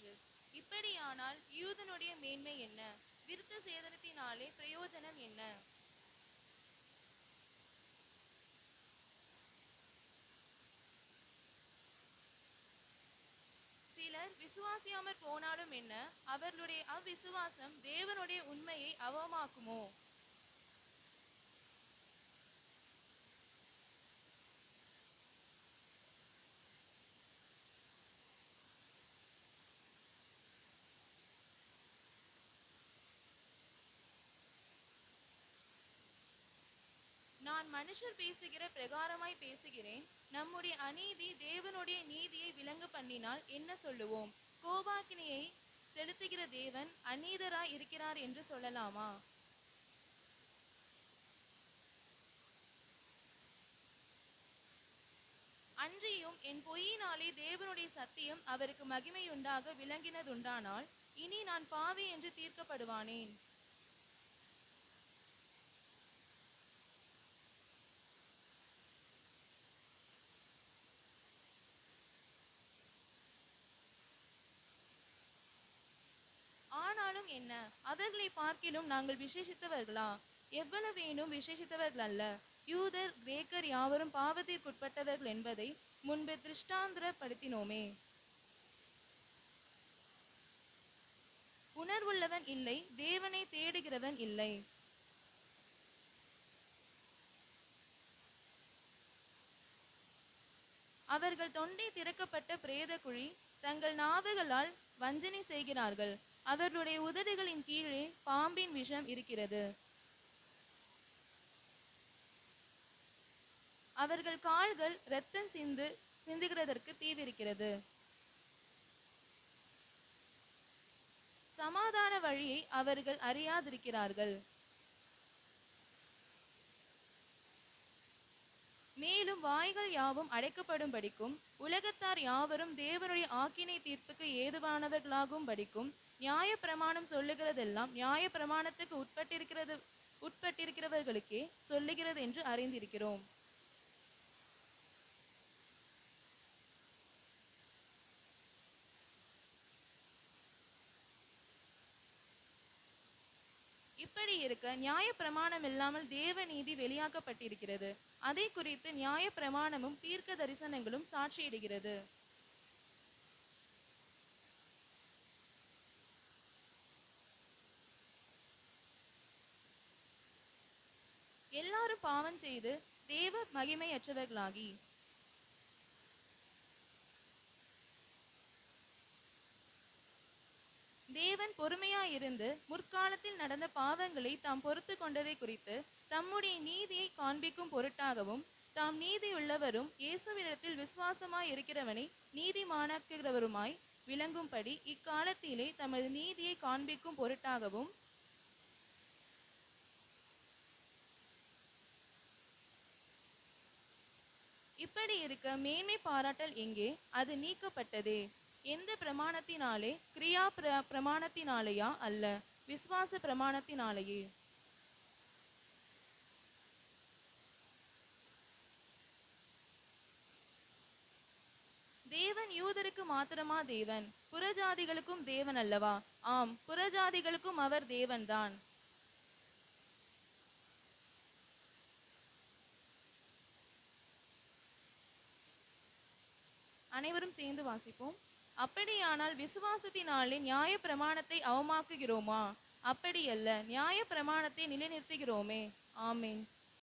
என்று. இப்படியானால் யூதனுடைய மேன்மை என்ன? விருத்த சேதனத்தினாலே பிரயோஜனம் என்ன? சிலர் விசுவாசியாமற் போனாலும் என்ன? அவர்களுடைய அவ்விசுவாசம் தேவனுடைய உண்மையை அவமாக்குமோ? நான் மனுஷர் பேசுகிற பிரகாரமாய் பேசுகிறேன். நம்முடைய அநீதி தேவனுடைய நீதியை விளங்க பண்ணினால் என்ன சொல்லுவோம்? கோபாக்கினியை செலுத்துகிற தேவன் அநீதராய் இருக்கிறார் என்று சொல்லலாமா? அன்றியும் என் பொய்யினாலே தேவனுடைய சத்தியம் அவருக்கு மகிமையுண்டாக விளங்கினதுண்டானால் இனி நான் பாவி என்று தீர்க்கப்படுவானேன். ஆனாலும் என்ன? அவர்களை பார்க்கிலும் நாங்கள் விசேஷித்தவர்களா? எவ்வளவேனும் விசேஷித்தவர்கள் அல்ல. யூதர் கிரேக்கர் யாவரும் பாவத்திற்குட்பட்டவர்கள் என்பதை முன்பு திருஷ்டாந்திரப்படுத்தினோமே. உணர்வுள்ளவன் இல்லை, தேவனை தேடுகிறவன் இல்லை. அவர்கள் தொண்டை திறக்கப்பட்ட பிரேத குழி, தங்கள் நாவுகளால் வஞ்சனை செய்கிறார்கள். அவர்களுடைய உதடுகளின் கீழே பாம்பின் விஷம் இருக்கிறது. அவர்கள் கால்கள் இரத்தம் சிந்துகிறதற்கு தீவிரிக்கிறது. சமாதான வழியை அவர்கள் அறியாதிருக்கிறார்கள். மேலும் வாய்கள் யாவும் அடைக்கப்படும்படிக்கும் உலகத்தார் யாவரும் தேவனுடைய ஆக்கினை தீர்ப்புக்கு ஏதுவானவர்களாகும் படிக்கும் நியாய பிரமாணம் சொல்லுகிறதெல்லாம் நியாய பிரமாணத்துக்கு உட்பட்டிருக்கிறவர்களுக்கே சொல்லுகிறது என்று அறிந்திருக்கிறோம். இப்படி இருக்க நியாய பிரமாணம் இல்லாமல் தேவ நீதி வெளியாக்கப்பட்டிருக்கிறது. அதை குறித்து நியாய பிரமாணமும் தீர்க்க தரிசனங்களும் சாட்சியிடுகிறது. எல்லாரும் பாவம் செய்து தேவ மகிமையற்றவர்களாகி தேவன் பொறுமையாயிருந்து முற்காலத்தில் நடந்த பாவங்களை தாம் பொறுத்து கொண்டதை குறித்து தம்முடைய நீதியை காண்பிக்கும் பொருட்டாகவும் தாம் நீதியுள்ளவரும் இயேசுவினிடத்தில் விசுவாசமாய் இருக்கிறவனை நீதிமானாக்குகிறவருமாய் விளங்கும்படி இக்காலத்திலே தமது நீதியை காண்பிக்கும் பொருட்டாகவும் இப்படி இருக்க மேன்மை பாராட்டல் எங்கே? அது நீக்கப்பட்டதே. எந்த பிரமாணத்தினாலே? கிரியா பிரமாணத்தினாலேயா? அல்ல, விசுவாச பிரமாணத்தினாலேயே. தேவன் யூதருக்கு மாத்திரமா தேவன்? புறஜாதிகளுக்கும் தேவன் அல்லவா? ஆம், புறஜாதிகளுக்கும் அவர் தேவன்தான். அனைவரும் சேர்ந்து வாசிப்போம். அப்படியானால் விசுவாசத்தினாலே நியாய பிரமாணத்தை அவமாக்குகிறோமா? அப்படியல்ல, நியாய பிரமாணத்தை நிலைநிறுத்துகிறோமே. ஆமேன்.